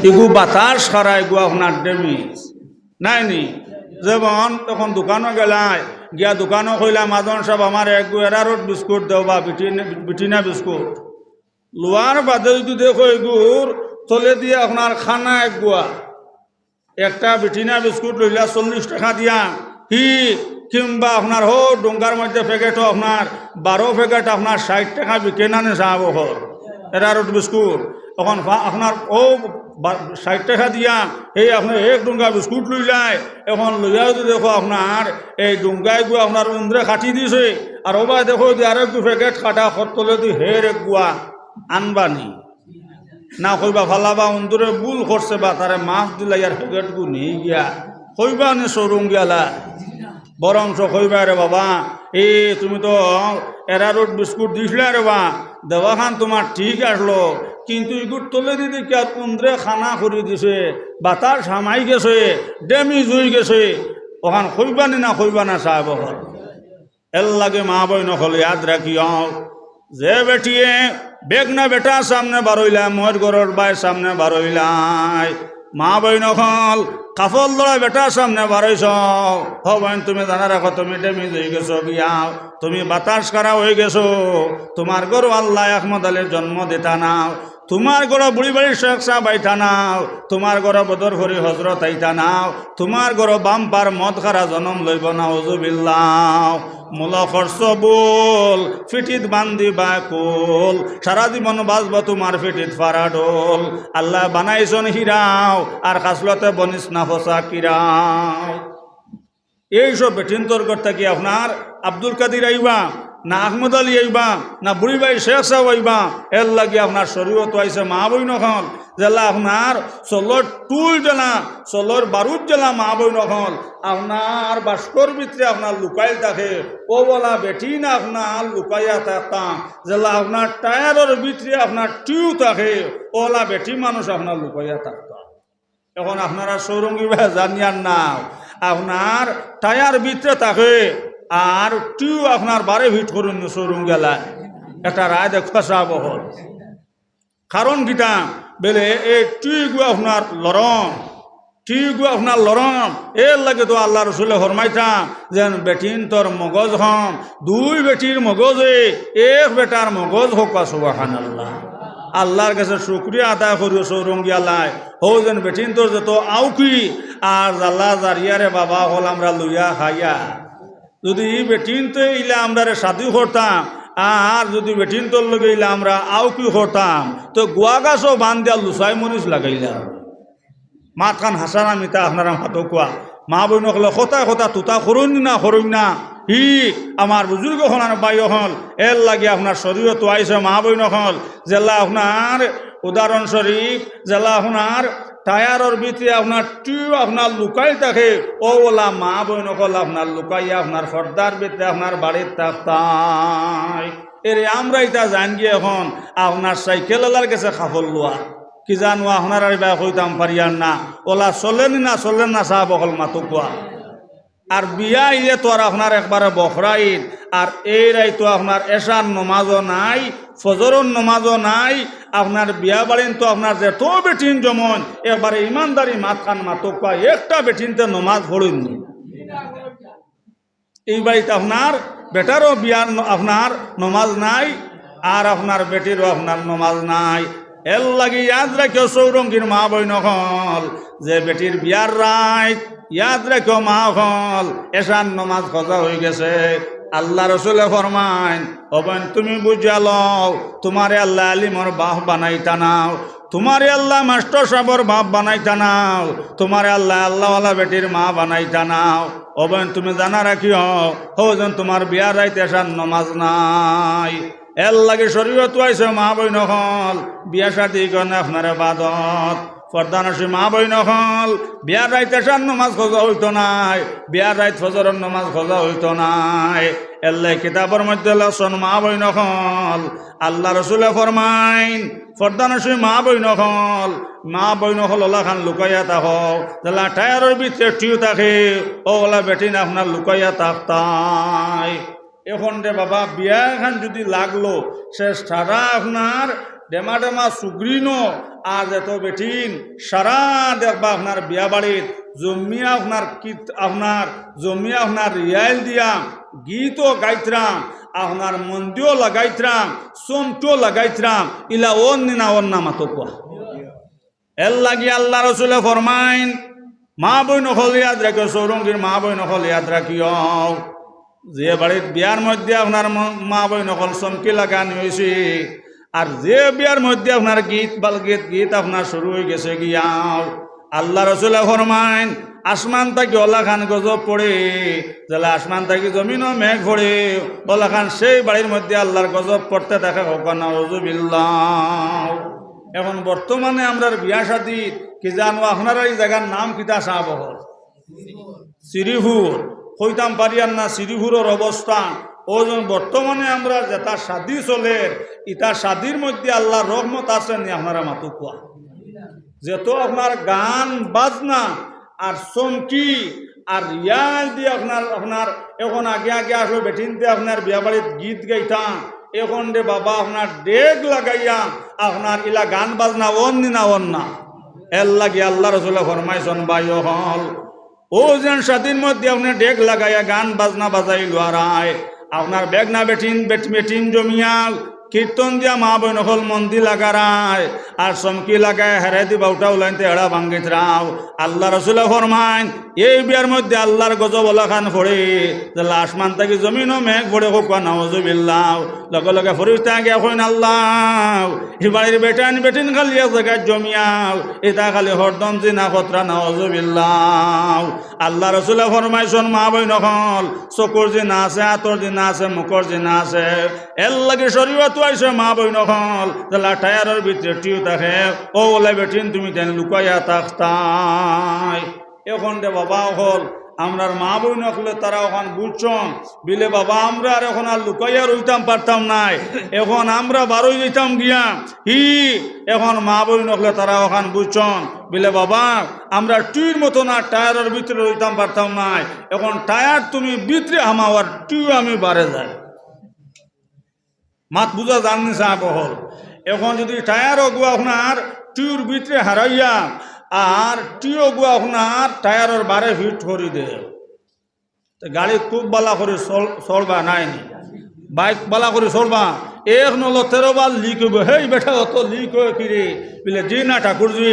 এগু বাতাস খারা এগু আপনার ড্যামেজ নাই নি। যেমন তখন দোকানও গেলায় গিয়া দোকানও কইলাম মাদন সাহেব আমার একগু এরারোট বিস্কুট দেও বা বিটিনা বিস্কুট লোয়ার বাদে যদি দেখো এগুর চলে দিয়ে আপনার খানা একগুয়া একটা বিটিনা বিস্কুট লইলা 40 টাকা দিয়া হি কিংবা আপনার হো ডোঙ্গার মধ্যে প্যাকেটও আপনার 12 প্যাকেট আপনার 60 টাকা বিকে না নে সাহাব হর এরারোট বিস্কুট তখন আপনার ও 60 টাকা দিয়া এই আপনার এক ডোঙ্গা বিস্কুট লইলাই এখন লইয়া যদি দেখো আপনার এই ডোঙ্গায় গুয়া আপনার উন্দ্রে কাটি দিছে আর ওবা দেখো যে আর একটু প্যাকেট কাটা খতলে দি হের এক গুয়া আনবানি না কইবা ফালাবা উন্দরে বুল করছে বা তারে মাছ দিলা ইয়ার প্যাকেট গু নিয়ে গিয়া কইবা নে শোরুম গিয়ালা বরংশ কইবা রে বাবা এই তুমি তো এরারোট বিস্কুট দিছিলে রে বা দেওয়াখান তোমার ঠিক আসলো কিন্তু এগুলো তলে দিদি কি আর উন্দ্রে খানা করে দিছে বাতাস সামাই গেছে ড্যামেজ হয়ে গেছে ওখান কইবানি না কইবা না সাহেব এর লাগে মা বই নকল ইয়াদ রাখিও যে বেটিয়ে বেগনা বেটা সামনে বারইলাম মোর ঘরের বাই সামনে বারইলাই মা বই নকল কাফল লড়া বেটার সামনে বারইছ হবেন তুমি জানা রাখো তুমি ড্যামেজ হয়ে গেছো গিয়াও তুমি বাতাস খারাপ হয়ে গেছো তোমার গরু আল্লাহ আহমদ আলীর জন্ম দিতা নাও তোমার গড় বুড়ি বাড়ির শেখ সাহেব আইতা নাও তোমার গড় বদর ভরি হজরত আইতা নাও তোমার গড় বাম্পার মদ খারা জনম লইব না ওজুবিল্লাহ মূল খরচ বল ফিটিত বান্ধি বা কোল সারা জীবন বাজব তোমার ফিটিত ফারা ডোল আল্লাহ বানাইছন হিরাও আর খাসলতে বনিস না ফসা কিরাও। এইসব বেটিন তর্কর থাকি আপনার আব্দুল কাদির আইবা না আহমদ আলী আইবা না বুড়ি ভাই শেখ সাহেব আইবা এর লাগে আপনার শরীয়ত আইসে মা বই নখন জেলা আপনার চলর টুল জেলা চলর বারুদ জেলা মা বই নখন আপনার বাস্কর ভিতরে আপনার লুকাই থাকে ও বলা বেটি না আপনার লুকাইয়া থাকতাম জেলা আপনার টায়ারের ভিতরে আপনার টিউ থাকে ওলা বেটি মানুষ আপনার লুকাইয়া থাকতাম। এখন আপনারা সৌরঙ্গী ভাই জানিয়ার না আপনার টায়ার ভিতরে থাকে আর টিউ আপনার বারে ভিট করুন শোরুম গেলায় একটা রায় দেখা সাহব কারণ গীতা বেলে এই টিউগু আপনার লরম টিউগু আপনার লরম এর লাগে তো আল্লাহ রসুলে ফরমাইতাম যেন বেটিন তোর মগজ হম দুই বেটির মগজে এক বেটার মগজ হোক সুবহানাল্লাহ আল্লাহর কাছে শুকরিয়া আদায় করিও সৌরঙ্গী আল্লাহ হো যেন বেটিন তোর যত আউকি আর আল্লাহ জারিয়ারে বাবা হল আমরা লইয়া খাইয়া যদি বেটিন তো ইলে আমরা সাদু করতাম আর যদি বেটিন তোর লগে ইলে আমরা আও কি করতাম তো গোয়া গাছও বান দিয়া লুসাই মরিচ লাগাইলাম মাত খান হাসানা মিতা আপনারা মাতো কোয়া মা বই নকলে খোতা খোতা তুতা করুন না হি আমার বুজুর্গ হন বাই হল এর লাগে আপনার শরীরত আইসে মা বই নকল জেলা আপনার উদাহরণস্বরূপ জেলা আপনার টায়ারের ভিতরে আপনার টিউ আপনার লুকাই থাকে ও ওলা মা বই নকল আপনার লুকাইয়া আপনার ফর্দার ভিতরে আপনার বাড়ির তাই এরে আমরা এটা জান গিয়ে এখন আপনার সাইকেলার কাছে খাফল লোয়া কি জানো আপনার আর বা কইতাম পারিয়ার না ওলা চলেন না সাহ বকল মাতো কোয়া আর বিয়া ইয়ে তো আর আপনার একবারে বখরাইন আর এই রাই তো আপনার এশার নমাজও নাই ফজরের নমাজও নাই আপনার বিয়া বাড়িন তো আপনার যেত বেটিন যেমন একবারে ইমানদারি মাতখান মাতকা একটা বেটিনতে নমাজ পড়েননি এই বাড়িতে আপনার বেটারও বিয়ার আপনার নমাজ নাই আর আপনার বেটিরও আপনার নমাজ নাই এর লাগে ইয়াদ রাখিও সৌরঙ্গীর মা বই নকল যে বেটির বিয়ার রাইত ইয়াদ রাখো মা হল এশার নমাজ খোঁজা হয়ে গেছে আল্লাহ রসুলে ফরমাইন হবেন তুমি বুঝা লও তোমারে আল্লাহ আলিমর বাহ বানাইতা নাও তোমারে আল্লাহ মাস্টার সাহেবর বাপ বানাইতা নাও তোমারে আল্লাহ আল্লাহওয়ালা বেটির মা বানাইতা নাও হবেন তুমি জানা রাখিও হবেন তোমার বিয়ার রাইতে এশার নমাজ নাই এর লাগে শরীয়ত আইছে মা বই নকল বিয়া শাদী করনে আপনার বাদত ফরদানসী মা বই নকল বিয়ার রাইত এশার নমাজ খোঁজা হইতো নাই বিয়ার রাইত ফজরের নমাজ খোঁজা হইতো নাই এল্লাই কিতাবের মধ্যে লসন মা বই নকল আল্লাহ রসুলে ফরমাইন ফরদানসী মা বই নকল ওলা খান লুকাইয়া থাক তাহলে টায়ারের ভিতরে টিউ থাকে ওলা বেটিন আপনার লুকাইয়া থাকতাই এখন রে বাবা বিয়া খান যদি লাগলো সে সারা আপনার ডেমা সুগ্রিনো আজ এত বেটিন সারা দেখবা আপনার বিয়া বাড়ির জমিয়া আপনার রিয়াল দিয়া গীতও গাইতরাম আপনার মন্দিও লাগাইতরাম সোমটিও লাগাইতরাম ইলা অন্য মাতো কোয়া এর লাগি আল্লাহ রসুলে ফরমাইন মা বই নকল ইয়াদ রাখিও সৌরঙ্গীর মা বই নকল ইয়াদ রাখিও যে বাড়ির বিয়ার মধ্যে আপনার মা বই নকল চমকি লাগানি হয়েছে আর যে বিয়ার মধ্যে আপনার গীত আপনার শুরু হয়ে গেছে গিয়াও আল্লাহ রসুলে ফরমাইন আসমান থাকি ওলাখান গজব পড়ে যারা আসমান থাকি জমিনও মেঘ পড়ে ওলাখান সেই বাড়ির মধ্যে আল্লাহর গজব পড়তে দেখা হোক নাউজুবিল্লাহ। এখন বর্তমানে আমরা বিয়া শাদী কি জানো আপনারা এই জায়গার নাম কিতা সাহাবহর শ্রীপুর কইতাম পারিয়ান না শ্রীপুরের অবস্থান ওজন বর্তমানে আমরা যেটা শাদী চলে ইটা শাদীর মধ্যে আল্লাহর রহমত আছে নি আপনারা মাতু কোয়া যেত আপনার গান বাজনা আর চমকি আর রিয়াল দিয়ে আপনার এখন আগে আসলো বেটিনতে আপনার বিয়া বাড়ির গীত গাইতাম এখন রে বাবা আপনার ডেক লাগাইয়া আপনার ইলা গান বাজনা অন্যা এর লাগি আল্লাহ রসুল্লাহ ফরমাইছেন বাই হল ও যেন স্বাধীন মধ্যে আপনার ডেক লাগাইয়া গান বাজনা বাজাই লোয়ারায় আপনার বেগনা বেটিন জমিয়াল কীর্তন দিয়া মা বই নকল মন্দি লাগারায় আর চমকি লাগায় হেরাই দি বাউটা উলাইতে এড়া ভাঙ্গিত রাও আল্লাহ রসুল্লাহ ফরমাইন এই বিয়ার মধ্যে আল্লাহর গজব ওলাখান পড়ে যারা আসমান থাকি জমিনও মেঘ পড়ে হোক নাউজুবিল্লাহ লগে লগে ফরিস্তা গিয়া কইন আল্লাহ এই বাড়ির বেটিন খালি এক জায়গায় জমিয়াও এটা খালি হরদম জিনা খতরা নাউজুবিল্লাহ। আল্লাহ রসুল্লাহ ফরমাইছেন মা বই নকল চকুর জিনা আছে হাতর জিনা আছে মুখর জিনা আছে এর লাগে শরীয়ত আইসে মা বই নকল যারা টায়ারের ভিতরে টিউ থাকে ও বলে বেটিন তুমি যেন লুকাইয়া থাকতাই এখন দে বাবা হল আমরার মা বই নকলে তারা ওখান বুঝছন বিলে বাবা আমরা আর এখন আর লুকাইয়া রইতাম পারতাম নাই এখন আমরা বারোই যেতাম গিয়া এখন মা বই নকলে তারা ওখান বুঝছন বিলে বাবা আমরা টিউর মতো না টায়ারের ভিতরে রইতাম পারতাম নাই এখন টায়ার তুমি ভিতরে হামাওয়ার টিউ আমি বাড়ে যায় মাত বুঝা জাননি সাহেব হল এখন যদি টায়ারও গো আপনার টিউর ভিতরে হারাইয়া আর টিও গো আপনার টায়ারের বারে ফিট করে দে গাড়ি খুব বালা করে চলবা নাইনি বাইক বালা করে চলবা এক নল 13 বার লিক হইব হেই বেটা অত লিক হয়ে কিরে বলে জি না ঠাকুরজি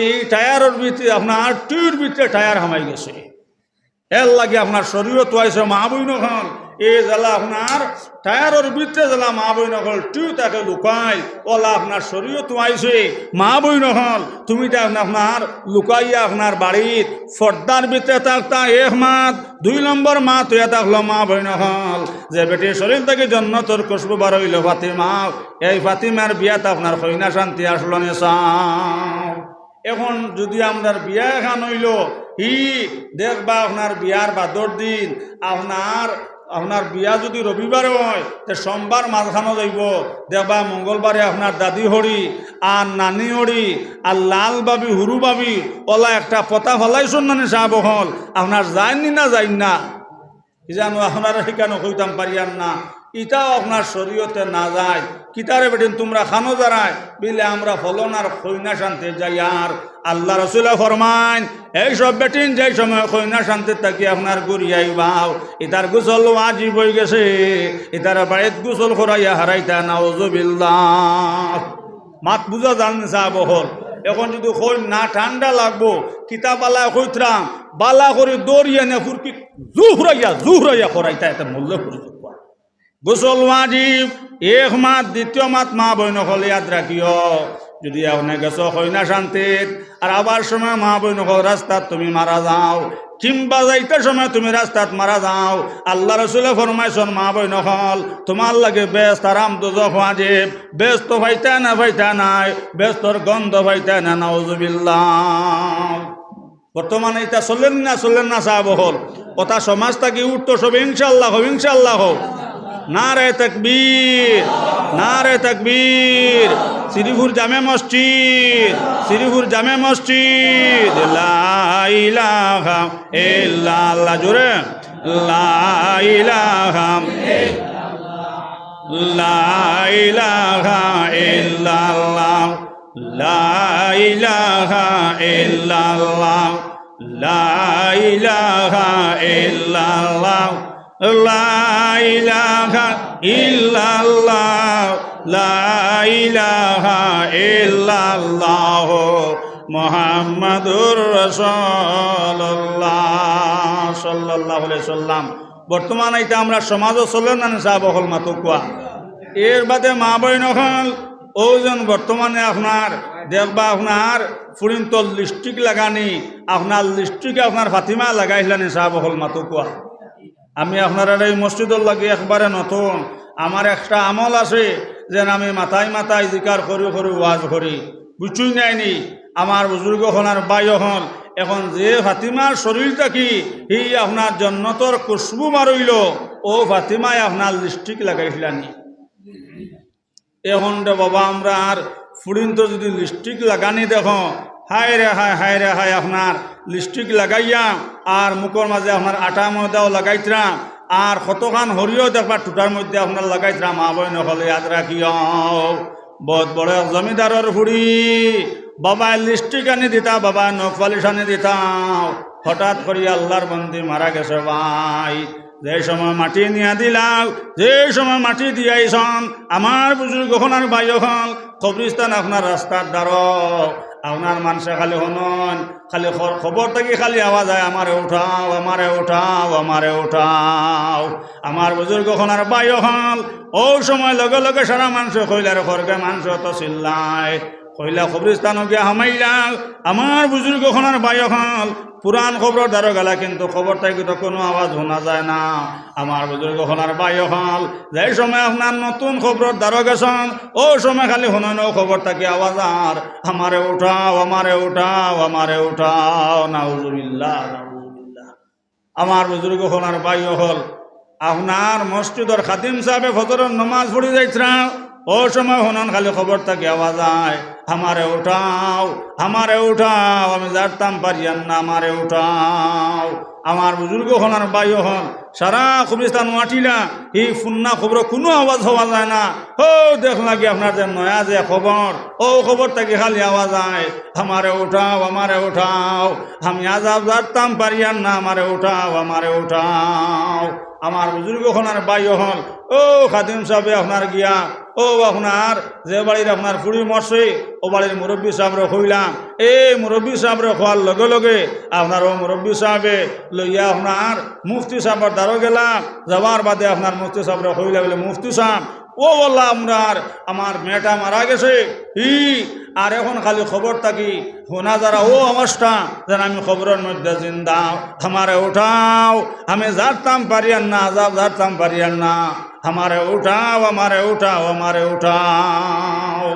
এই টায়ারের ভিতরে আপনার টিউর ভিতরে টায়ার হামাই গেছে এর লাগে আপনার শরীরত আইসে মা বই নখন এই জ্বালা আপনার টায়ারের ভিতরে জ্বালা মা বই নকল টিউ তাকে লুকাই ওলা আপনার শরীরত আইসে মা বই নকল তুমি আপনার লুকাইয়া আপনার বাড়ির ফর্দার ভিতরে থাকতা এক মাত 2 নম্বর মাত হইয়া থাকলো মা বই নকল যে বেটির শরীর থেকে জন্ম তোর খুশবু বার হইল ফাতিমা এই ফাতিমার বিয়াতে আপনার কইনা শান্তি আসলো নেশাও এখন যদি আপনার বিয়া খান হইল দেখবা আপনার বিয়ার বাদর দিন আপনার বিয়া যদি রবিবারে হয় তো সোমবার মাঝখানো যাইব দেখবা মঙ্গলবারে আপনার দাদি হরি আর নানি হরি আর লাল বাবি হুরু বাবি ওলা একটা পতা ফলাইছন নানি সাহেব হল আপনার যায়নি না যাই না জানো আপনারা সেখানে কইতাম পারিয়ান না ইটাও আপনার শরীয়তে না যায় কিতারে বেটিন তোমরা খানো যারায় বিলে আমরা ফলনার কইনা শান্তি যাই আর আল্লাহ রসুল্লাহ ফরমাইন এইসব বেটিন যেই সময় কইনা শান্তি থাকি আপনার গুড়িয়াই বাও ইতার গোসল ওয়াজিব হয়ে গেছে ইতার বাড়িত গোসল করাইয়া হারাইতা নাউজুবিল্লাহ। মাত বুঝা জাননি সাহেব হল এখন যদি কই না ঠান্ডা লাগবো কিতাবালা কইতরাম বালা করে দৌড়িয়া না ফুরকি জুহরাইয়া করাইতা এটা মূল্য করে গোসল ওয়াজিব এক মাত দ্বিতীয় মাত মা বইন হল ইয়াদ রাখিও যদি আপনি গেছ কইনা শান্তিত আর আবার সময় মা বইন হল রাস্তাত তুমি মারা যাও কিংবা যাইতে সময় তুমি রাস্তাত মারা যাও আল্লাহ রসুলে ফরমাইছেন মা বইন হল তোমার লাগে বেস্ত আরাম দোজখ ওয়াজিব বেস্ত ভাইতা নাই বেস্তর গন্ধ ভাইতা না নাউজুবিল্লাহ। বর্তমানে এটা চললেন না সাহেব হল কথা সমাজ থাকি উঠতো সব ইনশাল্লাহ হোক নারে তকবীর শ্রীপুর জামে মসজিদ লা ইলাহা ইল্লাল্লাহ জোরে লা ইলাহা ইল্লাল্লাহ লা ইলাহা ইল্লাল্লাহ লা ইলাহা ইল্লাল্লাহ লা ইলাহা ইল্লাল্লাহ লা ইলাহা ইল্লাল্লাহ মুহাম্মাদুর রাসূলুল্লাহ সাল্লাল্লাহু আলাইহি সাল্লাম। বর্তমানে এটা আমরা সমাজও চলে না সাহেব হল মাতো কোয়া এর বাদে মা বই নহল ওজন বর্তমানে আপনার দেখবা আপনার ফুরিন্তল লিপস্টিক লাগানি আপনার লিপস্টিকে আপনার ফাতিমা লাগাইলেন সাহেব হল মাতো কোয়া। আমি আপনার এই মসজিদর লাগে একবারে নতুন আমার একটা আমল আছে যে আমি মাথায় মাথায় জিকার করি করি ওয়াজ করি বুঝুই নাইনি আমার বুজুর্গ হন আর বাই হন এখন যে ফাতিমার শরীরটা কি হি আপনার জন্নতর খুশবু মারইল ও ফাতিমায় আপনার লিপস্টিক লাগাইছিলানি। এখন রে বাবা আমরা আর ফুরিন্ত যদি লিপস্টিক লাগানি দেখো হায় রে হায় আপনার লিপস্টিক লাগাইয়া আর মুখের মাঝে আপনার আটা ময়দাও লাগাইতরাম আর কতখান হরিও দেখবা টুটার মধ্যে আপনার লাগাইতরাম মা বই নহলে ইয়াদ রাখিও বহুত বড় জমিদারের ফুড়ি বাবা লিপস্টিক আনি দিতা বাবা নখ পালিশ আনি দিতাম হঠাৎ করি আল্লাহর বন্দি মারা গেছে ভাই। যে সময় মাটি নিয়া দিলাম যে সময় মাটি দিয়াইছন আমার বুজুর্গ হন আর ভাই হন কবরিস্তান আপনার রাস্তার দ্বার আপনার মানুষে খালি হনন খালি খবর থাকি খালি আওয়াজ হয় আমারে উঠাও আমারে উঠাও আমারে উঠাও। আমার বুজুর্গ হন আর ভাই হন ও সময় লগে লগে সারা মানুষ কইলার খরগে মানুষ তো চিল্লায় কইলা কবরিস্তান গিয়া হামাইলা আমার বুজুর্গ হনার ভাই হল পুরান খবর দ্বারা গেলা কিন্তু খবর থেকে তো কোনো আওয়াজ শোনা যায় না। আমার বুজুর্গ হনার ভাই হল যে সময় আপনার নতুন খবর দ্বারা গেছেন ও সময় খালি শুনানো খবর থাকে আওয়াজ আর আমারে উঠাও আমারে উঠাও আমারে উঠাও নাউজুবিল্লাহ নাউজুবিল্লাহ। আমার বুজুর্গ হনার ভাই হল আপনার মসজিদর খাদিম সাহেবে ফজরের নমাজ পড়ি যাইছিলাম ও সময় হনন খালি খবর থাকে আওয়াজ আয় আমারে উঠাও আমারে উঠাও আমি জানতাম পারিয়ান না আমারে উঠাও। আমার বুজুর্গ হনার বাই হন সারা কবরিস্তান মাটিলা এই ফুন্না খবর কোনো আওয়াজ হওয়া যায় না ও দেখ লাগে আপনার যে নয়া যে খবর ও খবর থেকে খালি আওয়াজ আয় আমারে উঠাও আমারে উঠাও আমি আজাব জানতাম পারিয়ান না আমারে উঠাও আমারে উঠাও। আমার বুজুর্গ হনার বাই হন ও খাদিম সাহেবে আপনার গিয়া ও আপনার যে বাড়ির আপনার ফুড়ি মরছে ও বাড়ির মুরব্বী সাহেবরে কইলাম এই মুরব্বী সাহেবরে খোয়ার লগে লগে আপনার ও মুরব্বী সাহেবে লইয়া আপনার মুফতি সাহেবের দ্বারও গেলাম যাওয়ার বাদে আপনার মুফতি সাহেবরে কইলা বলে মুফতি সাহেব ও বললাম আপনার আমার মেয়েটা মারা গেছে আর এখন খালি খবর থাকি শোনা যারা ও অবস্থা যেন আমি খবরের মধ্যে জিন্দা আমারে উঠাও আমি জানতাম পারিয়ান না আজাব জানতাম পারিয়ান না আমারে উঠাও আমারে উঠাও আমারে উঠাও।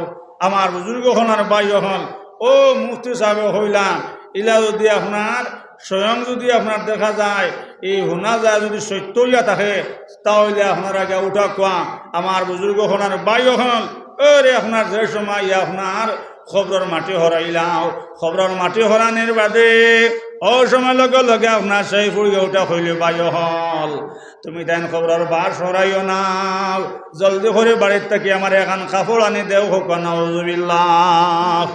আমার বুজুর্গ হনার ভাই হন ও মুফতি সাহেব হইলাম ইলা যদি আপনার স্বয়ং যদি আপনার দেখা যায় এই শোনা যায় যদি সত্য ইয়া থাকে তাহলে আপনার আগে উঠা কোয়া। আমার বুজুর্গ হনার ভাই হন ওরে আপনার যে সময় আপনার খবরের মাটি হরাইলাম খবরের মাটি হরানোর বাদে ও সময় লগে লগে আপনার সেই ফুড়িয়ে উঠা হইলে বাই হল তুমি তাই খবরের বার সরাইও না জলদি করে বাড়ির থেকে আমার এখন কাপড় আনি দেও হোক নাউজুবিল্লাহ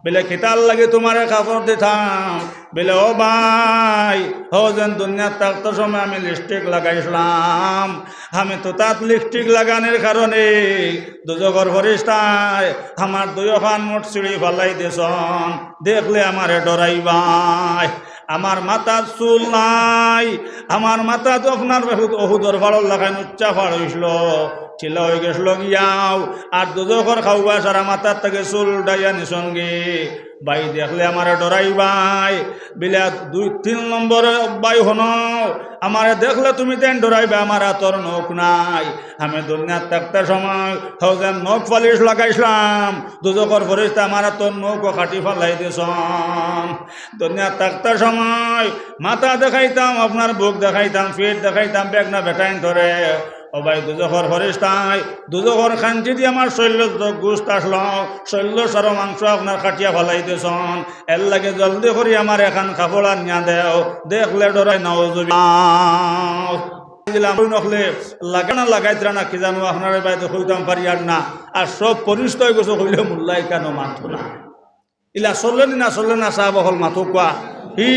বেলে কিতাল লাগে তোমারে কাপড় দিতাম বেলে ও ভাই ও যেন দুনিয়ার থাকতো সময় আমি লিপস্টিক লাগাইছিলাম আমি তো তাত লিপস্টিক লাগানোর কারণে দুজগর ফরিস্তায় আমার দুইখান মোট চিড়ি ফালাই দিয়েছন দেখলে আমারে ডরাইবাই। আমার মাথার চুল নাই আমার মাথা তো আপনার ওহুদর ফাড়ল লাগাই উচ্চা ফাড় হয়েছিল চিলা হয়ে গেছিল গিয়াও আর দুজকর খাওয়া সারা মাথার থেকে চুল ডাইয়া নিসঙ্গে বাই দেখলে আমারে ডরাইবাই বিলা 2-3 নম্বরে বাই হন আমারে দেখলে তুমি তেন ডরাইবে আমার তোর নখ নাই আমি দুনিয়ার থাকতে সময় যেন নখ পালিশ লাগাইছিলাম দুজকর ফরিস্তা আমার তোর নখও কাটি ফেলাই দিছন। দুনিয়ার থাকতে সময় মাথা দেখাইতাম আপনার বুক দেখাইতাম পেট দেখাইতাম বেগ না বেটাইন ধরে ও ভাই দুজকর ফরিস্তায় দুজকর খাঞ্চি দিয়ে আমার শৈল্য গুস্ত আসলো শৈল্য সার মাংস আপনার কাটিয়া ফেলাই দিছন এর লাগে জলদি করি আমার এখন কাপড় আনিয়া দেও দেখলে ডরাই নখলে লাগানা লাগাইতরা না কি জানো আপনার বাইরে হইতাম পারি আর না আর সব পরিষ্কার গেছো হইলে মূল্যায় কেন মানত না ইলা চললে না সাহাব হল মাথো কোয়া হি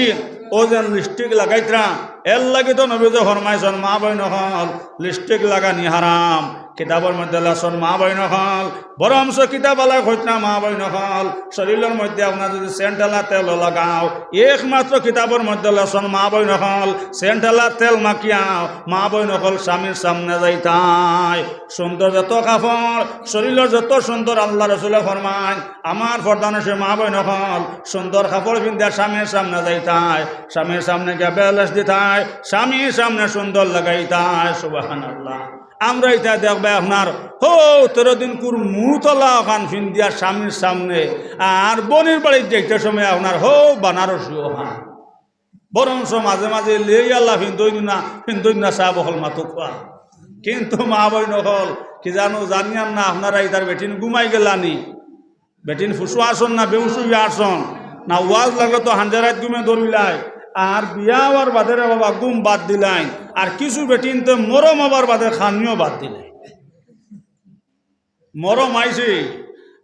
ও যেন লিপস্টিক লাগাইতরা এর লাগে তো নবী যে ফরমাইছেন মা বইন হল লিপস্টিক লাগানি হারাম কিতাবের মধ্যে লেসন মা বইন হল বড় অংশ কিতাব আলায় হইত না মা বইন হল শরীরের মধ্যে আপনার যদি সেন্টালা তেল লাগাও একমাত্র কিতাবের মধ্যে লেসন মা বইন হল সেন্টালা তেল মাখিয়াও মা বইন হল স্বামীর সামনে যাইতাই সুন্দর যত কাপড় শরীরের যত সুন্দর আল্লাহ রসুলে ফরমান আমার ফরদানে সে মা বইন হল সুন্দর কাপড় পিন্ধিয়া স্বামীর সামনে যাইতাই স্বামীর সামনে গিয়ে বেলেস দিতাই স্বামীর সামনে সুন্দর লাগাইতাই সুবহানাল্লাহ আমরা এটা দেখবে আপনার হো 13 দিন কুর মুতলা খান ফিন্দিয়া স্বামীর সামনে আর বনির বাড়ির দেখতে সময় আপনার হো বানারসিও খান বরংস মাঝে মাঝে লেই আল্লাহ ফিন্দই না সাহ হল মাতো খোয়া কিন্তু মা বইন হল কি জানিয়ান না আপনারা ইতার বেটিন ঘুমাই গেলানি বেটিন ফুসু আসন না বেউসু আসন না ওয়াজ লাগলে তো হাঞ্জারাত ঘুমে ধরিলাই আর বিয়া হওয়ার বাদে বাবা গুম বাদ দিলাই আর কিছু বেটিন তো মরম হবার বাদে খানিও বাদ দিলাই মরম আইছি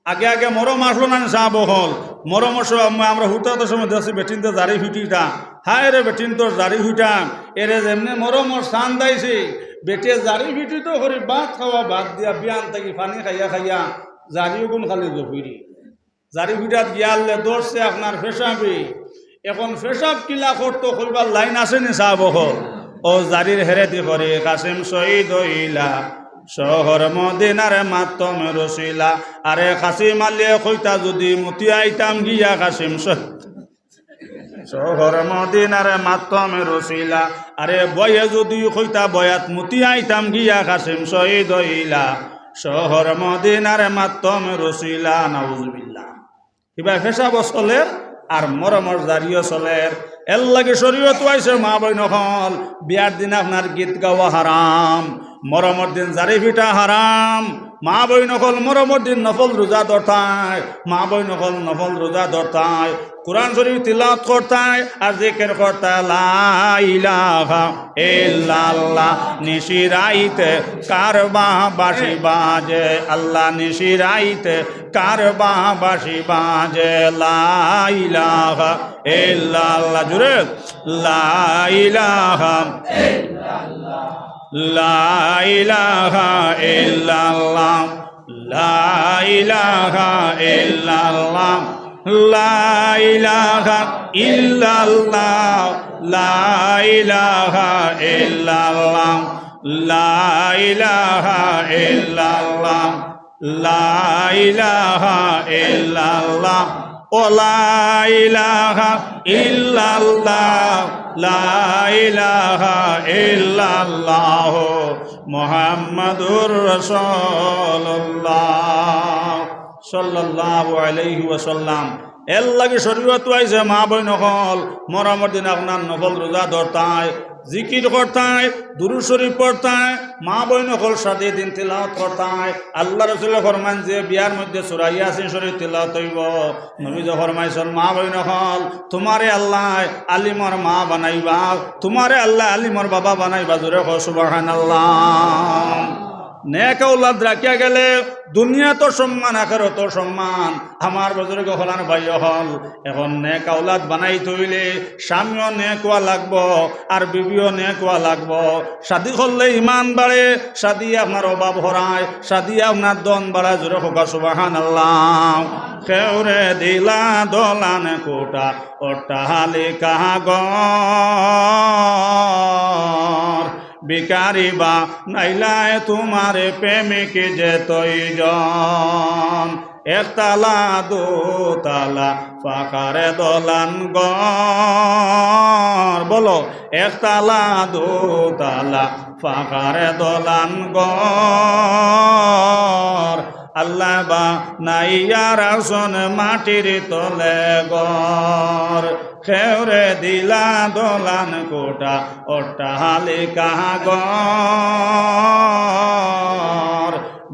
আগে আগে মরম আসলো না চা বহল মরমের সময় আমরা হুটাতে সময় দেখছি বেটিন তো জারি ফিটিটা হায় রে বেটিন তোর জারি ফিটাম এরে যেমনি মরমর স্থান দাইছি বেটে জারি ফিটি তো করি ভাত খাওয়া বাদ দিয়া বিয়ান থাকি পানি খাইয়া জারিও গুণ খালি জফিরি জারি ফিটাত গিয়ালে দৌড়ছে আপনার ফেসাবি এখন ফেসাব কিলা করতো করবার লাইন আছে নি চা বহল ও জারির হেরেতি করে কাসিম শহীদ হইলা শহর মদিনারে মাতম রসিলা আরে কাসিম আলিয়ে কইতা যদি মুতি আইতাম গিয়া কাসিম শহর মদিনারে মাতম রসিলা আরে বয়ে যদি কইতা বয়াত মুতি আইতাম গিয়া কাসিম শহীদ হইলা শহর মদিনারে মাতম রসিলা নাউজুবিল্লাহ কিবা ফেসা বসলের আর মরমর জারিও চলের এর লাগে শরীয়ত আইছে মা বইন হল বিয়ার দিন আপনার গীত গাওয়া হারাম মরমর দিন জারি ফিটা হারাম মা বইন হল মরমর দিন নফল রোজা ধরতায় মা বইন হল নফল রোজা ধরতায় কুরআন শরীফ তিলাওয়াত করতায় আর জিকির করতায় লা ইলাহা ইল্লাল্লাহ নিশিরাইতে কারবা বাঁশি বাজে আল্লাহ নিশিরাইতে কারবা বাঁশি বাজে লা ইলাহা ইল্লাল্লাহ জুরে লা ইলাহা ইল্লাল্লাহ লা ইলাহা ইল্লাল্লাহ লা ইলাহা ইল্লাল্লাহ লা ইলাহা ইল্লাল্লাহ লা ইলাহা ইল্লাল্লাহ লা ইলাহা ইল্লাল্লাহ লা ইলাহা ইল্লাল্লাহ ও লা ইলাহা ইল্লাল্লাহ লা ইলাহা ইল্লাল্লাহ মুহাম্মাদুর রাসূলুল্লাহ সাল্লাল্লাহু আলাইহি ওয়াসাল্লাম এর লাগে শরীয়ত আইছে মা বইন হল মরমর দিন আপনার নফল রোজা ধরতায় জিকির করতায় দুরূদ শরীফ পড়তায় মা বইন হল সাথে দিন তিলাওয়াত করতায় আল্লাহ রাসূল ফরমান যে বিয়ার মধ্যে সূরা ইয়াসিন শরীফ তিলাওয়াত হইব নবী যে ফরমাইছেন মা বইন হল তোমারে আল্লাহ আলিমর মা বানাইবা তোমারে আল্লাহ আলিমর বাবা বানাইবা জোরে কও সুবহানাল্লাহ নেক औलाद রাখিয়া গেলে দুনিয়া তো সম্মান আখিরাত তো সম্মান আমার বুজুর্গ হলান ভাই হল এখন নেক औलाद বানাই তইলে স্বামীও নেক হওয়া লাগবো আর বিবিও নেক হওয়া লাগবো শাদি করলে ইমান বাড়ে শাদি আপনার অভাব হরায় শাদি আপনার দন বাড়ায় জোরে হোক সুবহানাল্লাহ কেউরে দিলা দলান কোটা অট্টালিকা ঘর বিকারি বা নাইলায় তোমার প্রেমিক যে তৈজন একতলা দোতলা ফাঁকারে দলান ঘর বলো একতলা দোতলা ফাঁকারে দলান ঘর আল্লাহ বা নাইয়ার আসন মাটির তলে ঘর খেউরে দিলা দলান কোটা অট্টালিকা ঘর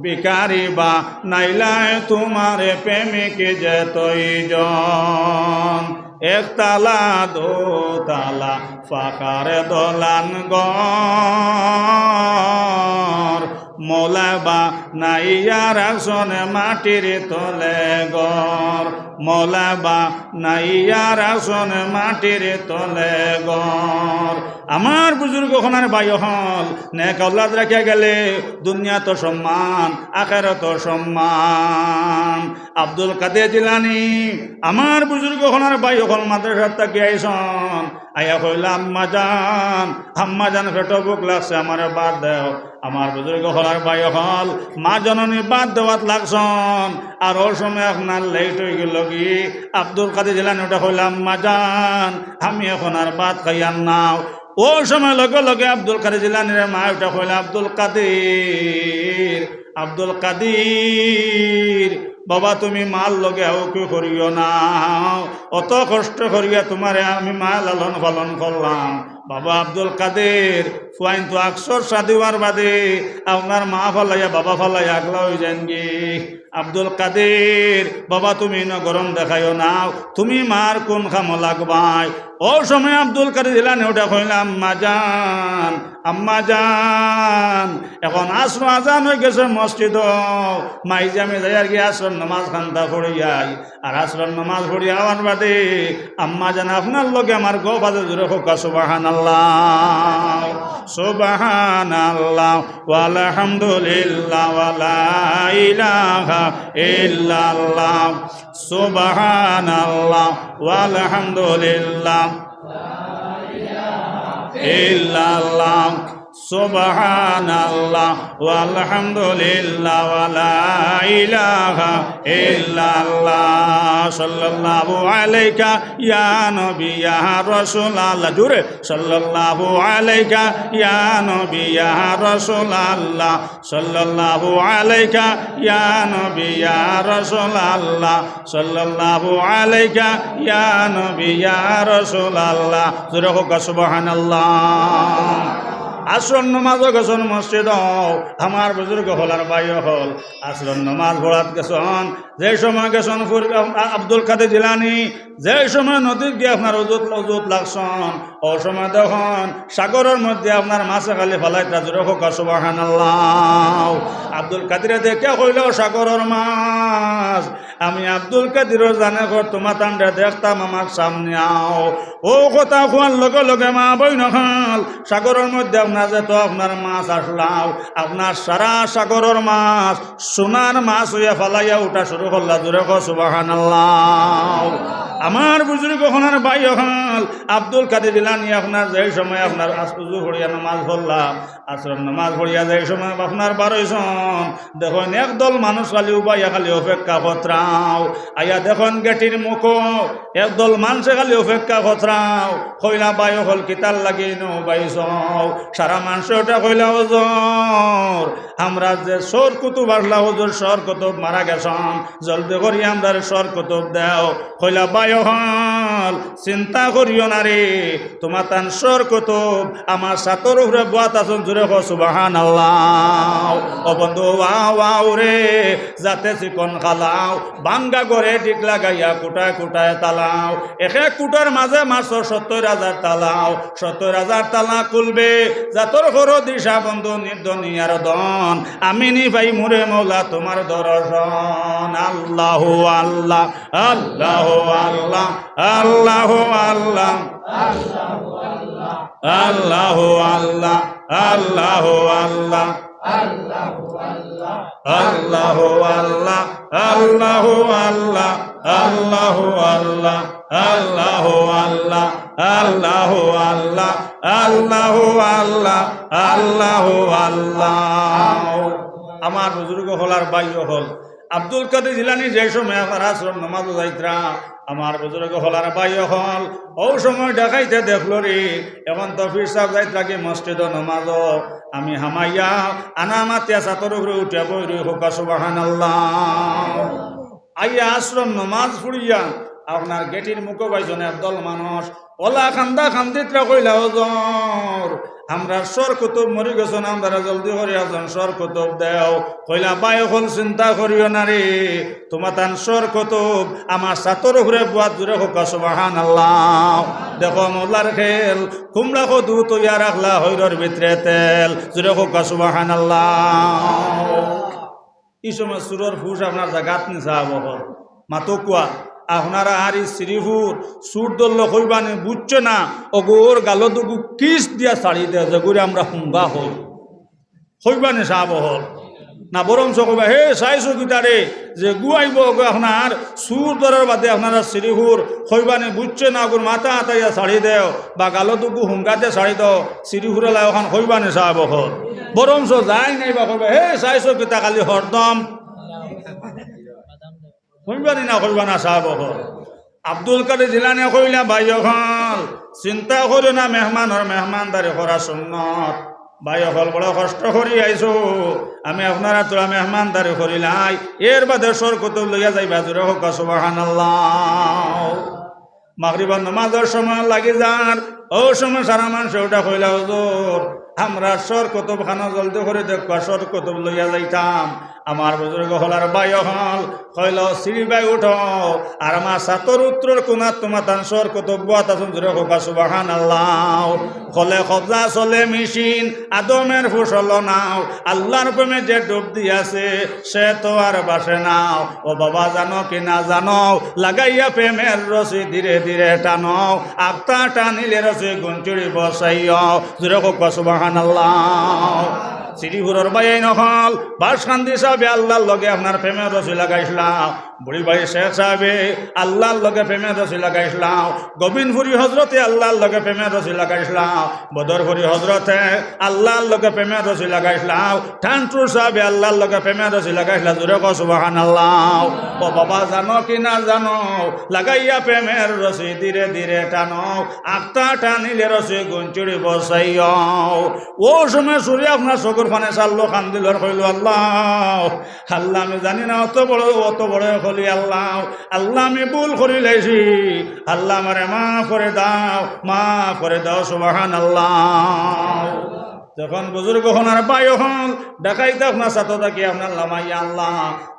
বিকারি বা নাইলায় তোমার প্রেমিক যে তৈজন একতলা দোতলা ফাঁকারে দলান ঘর মৌলা বা নাইয়ার আসন মাটির তলে ঘর মৌলা বা নাইয়ার আসন মাটির তলে ঘর। আমার বুজুর্গ ওখানের ভাই হল নেক আওলাদ রাখিয়া গেলে দুনিয়া তো সম্মান, আখেরাত সম্মান। আব্দুল কাদের জিলানী আমার বুজুর্গ ওখানের ভাই হল মাদ্রাসার তাকি আইসন, আয়া কইলা আম্মা জান পেটো বুক লাগছে আমার বাদ দেও। আমার বুজুর্গ হলার ভাই হল মা জননী বাদ দেওয়াত লাগছন। আর ওর সময় আপনার লেট হয়ে গেল কি আব্দুল কাদের জিলানী ওটা কইলা আম্মা জান আমি এখন আর বাদ খাইয়ান নাও। ওই সময় লগে লগে আব্দুল কাদের জিলানীর মা ওটা কইলা আব্দুল কাদের বাবা তুমি মাল লগে কি করিও না, অত কষ্ট করিয়া তোমারে আমি মা লালন পালন করলাম। বাবা আব্দুল কাদের ফুয়াইন তো আকসর সাদিওয়ার বাদে আপনার মা ফালাইয়া বাবা ফালাইয়া আগলা হয়ে যান গে। আব্দুল কাদের বাবা তুমি ন গরম দেখাইও না, তুমি মার কোন খাম লাগবাই। ও সময় আব্দুল কাদের জিলানী ওটা কইলাম আম্মা জান এখন আসর আজান হয়ে গেছে মসজিদ, মাইজে আমি যাই আর কি আসর নামাজ খান্তা পড়িয়াই। আর আসর নামাজ পড়িয়া আমার বাদে আম্মা জান আপনার লগে আমার গো বাদে জুড়ে হোক সুবহানাল্লাহ সুবহানাল্লাহ ওয়ালহামদুলিল্লাহ ওয়ালা ইলাহা ইল্লাল্লাহ সুবহানাল্লাহ ওয়ালহামদুলিল্লাহ ইল্লাল্লাহ সুবহানাল্লাহ ওয়ালহামদুলিল্লাহ ওয়ালা ইলাহা ইল্লাল্লাহ সাল্লাল্লাহু আলাইকা ইয়া নবী ইয়া রাসূলুল্লাহ জোরে সাল্লাল্লাহু আলাইকা ইয়া নবী ইয়া রাসূলুল্লাহ সাল্লাল্লাহু আলাইকা ইয়া নবী ইয়া রাসূলুল্লাহ সাল্লাল্লাহু আলাইকা ইয়া নবী ইয়া রাসূলুল্লাহ জোরে হোক সুবহানাল্লাহ। আসর নমাজ গেছন মসজিদ আমার বুজুর্গ হলার ভাই হল আসর নমাজ পড়াত গেছন। যে সময় গেছন আব্দুল কাদের জিলানী যে সময় নদীর গিয়ে আপনার অজুত লাগছন, ও সময় দেখুন সাগরের মধ্যে আপনার মাছে খালি ফেলাইতা জোরে হোক সুবহানাল্লাহ। আব্দুল কাদিরে দেখে কইল সাগরের মাছ, আমি আব্দুল কাদিরও জানে কর তোমার তান্ডে দেখতাম আমার সামনে আও। ও কথা খোয়ার লগে লগে মা বই নখাল সাগরের মধ্যে আপনার যে তো আপনার মাছ আসলাও, আপনার সারা সাগরের মাছ সোনার মাছ হইয়া ফেলাইয়া উঠা শুরু করলা জোরে হোক সুবহানাল্লাহ। আমার বুজুর্গ ওখানের ভাই হল আব্দুল কাদের জিলানী আপনার যে সময় আপনার আসুজু ভরিয়া নামাজ পড়লাম, আসর নামাজ পড়িয়া যে সময় আপনার বারোইছন দেখুন একদল মানুষ খালি উপাইয়া খালি অপেক্ষা কতরাও। আইয়া দেখুন গেটির মুখ একদল মানুষে খালি অপেক্ষা কতরাও। কইলা বাই হল কিতাল লাগি নো বাইছ সারা মানুষ ওটা কইলা ওজর আমরা যে সর কুতুব আসলা ওজোর সর কুতুব মারা গেছন জলদি করি আমরা সর কুতুব দেও। কইলা বাই হল চিন্তা করিও না রে তোমার তান সর কুতুব আমার সাতর উপরে বাত আসন জুড়ে হোক সুবহানাল্লাহ। ও বন্ধু ওয়াও রে যাতে চিকন খালাও বাঙ্গা করে ঠিক লাগাইয়া কুটায় কুটায় তালাও। এক কুটার মাঝে মাত্র ৭০,০০০ তালাও, ৭০,০০০ তালা খুলবে যাতর হরো দিশা বন্ধু নির্দনিয়ার দন আমি নি ভাই মুরে মৌলা তোমার দর্শন। আল্লাহু আল্লাহ আল্লাহু আল্লাহ আল্লাহু আল্লাহ আল্লাহু আল্লাহ আল্লাহু আল্লাহ আল্লাহু আল্লাহ আল্লাহু আল্লাহ আল্লাহু আল্লাহ আল্লাহু আল্লাহ আল্লাহু আল্লাহ আল্লাহু আল্লাহ আল্লাহু আল্লাহ আল্লাহু আল্লাহ। আমার বুজুর্গ হলার বাইয় হল আব্দুল কাদের জিলানী যে সময় আমার আশ্রম নামাজ যাইত্রা আমার বুজুর্গ হলার বাইয় হল ও সময় দেখাইতে দেখলো রে এখন তো ফির সাহেব যাইত্রা কি মসজিদ নামাজ আমি হামাইয়া আনা মাতিয়া সাতর উপরে উঠিয়া বই রই হোক সুবহানাল্লাহ। আইয়া আশ্রম নামাজ পড়িয়া আপনার গেটির মুখে পাইছনে একদল মানুষ ওলা খান্দা খান্দিত্রা কইলা ওজর আমরা সর কুতুব মরি গেছন আমরা জলদি করে আছেন সর কুতুব দেও। কইলা বাই হল চিন্তা করিও না রে তোমার তান সর কুতুব আমার সাতর উপরে বুয়াত জুড়ে হোক সুবহানাল্লাহ। দেখো মোল্লার খেল কুমড়া কদু তৈয়া রাখলা হৈরর ভিতরে তেল জুড়ে হোক সুবহানাল্লাহ। এই সময় সুরর ফুস আপনার জাগাত নিছা হল মাতো কুয়া আপনারা আর এই শ্রীপুর সুর দল কইবানে বুঝছে না ওগোর গালদুকু কিস দিয়া ছাড়ি দেয় যেগুলি আমরা হুঙ্গা হল কইবানে সাব হল না বরং কইবা হে চাইছো কিতারে যে গুয়াইব আপনার সুর দরের বাদে আপনারা শ্রীপুর কইবানে বুঝছে না ওগুর মাথা আতাইয়া ছাড়ি দেও বা গালদুকু হুঙ্গাতে ছাড়ি দাও শ্রীপুরেলা ওখান কইবানে সাব হল বরং যাই নাই বা কইবা হে চাইছো কিতা খালি হরদম কইবানি না কইবা না সাব হল আব্দুল কাদের জিলানি কইলা ভাই হল চিন্তা করিও না মেহমানদারি করা সুন্নত ভাই হল বড় কষ্ট করি আইছো আমি আপনারা তোরা মেহমানদারি করিলাই এর বাদে সর কত লইয়া যাইবা জোরে হোক সুবহানাল্লাহ মাগরিবার নামাজের সময় লাগি যান ও সময় সারা মানুষ ওটা কইলা হুজুর আমরা সর কতব খানা জলদি করে দেখবা সর কতব লইয়া যাইতাম আমার বুজুর্গ হলার বাই হল কইল সিঁড়ি বাই উঠো আর আমার সাতর উত্তর কোনার তোমার তান সর কতব বাতাসুন জোরে হোক সুবহানাল্লাহ কলে কবজা চলে মেশিন আদমের ফসল নাও আল্লাহর প্রেমে যে ডুব দিয়াছে সে তো আর বাসে নাও ও বাবা জানো কি না জানো লাগাইয়া প্রেমের রসি ধীরে ধীরে টানো আপতা টানিলে রসি গুঞ্চুরি বসাইও জোরে হোক সুবহানাল্লাহ শ্রীপুরের বাইয়াই নহল বাসকান্দি সাহেবে আল্লাহর লগে আপনার প্রেমের রসি লাগাইছিলাম বুড়ি ভাই শেখ সাহেবে আল্লাহর লগে প্রেমের রসি লাগাইছিলাম গোবিন্দপুরি হজরতে আল্লাহর লগে প্রেমের রসি লাগাইছিলাম বদরপুরি হজরতে আল্লাহর লগে প্রেমের রসি লাগাইছিলাম ঠানটুর সাহেবে আল্লাহর লগে প্রেমের রসি লাগাইছিলাম জোরে কও সুবহানাল্লাহ ও বাবা জানো কি না জানো লাগাইয়া প্রেমের রসি ধীরে ধীরে টানো আত্মা টানিলে রসি গুঞ্চুরি বসাইও ও সময় সূর্য আপনার চকুর ফানে চাল্লো খান দিল কইল আল্লাহ আল্লাহ আমি জানি না অত বড় কলি আল্লাহ আল্লাহ আমি ভুল করি লাইছি আল্লাহ আমারে মাফ করে দাও সুবহানাল্লাহ যখন বুজুর্গ হনার বাই হল দেখাইতে আপনার সাথে থাকি আপনার লামাইয়া আল্লাহ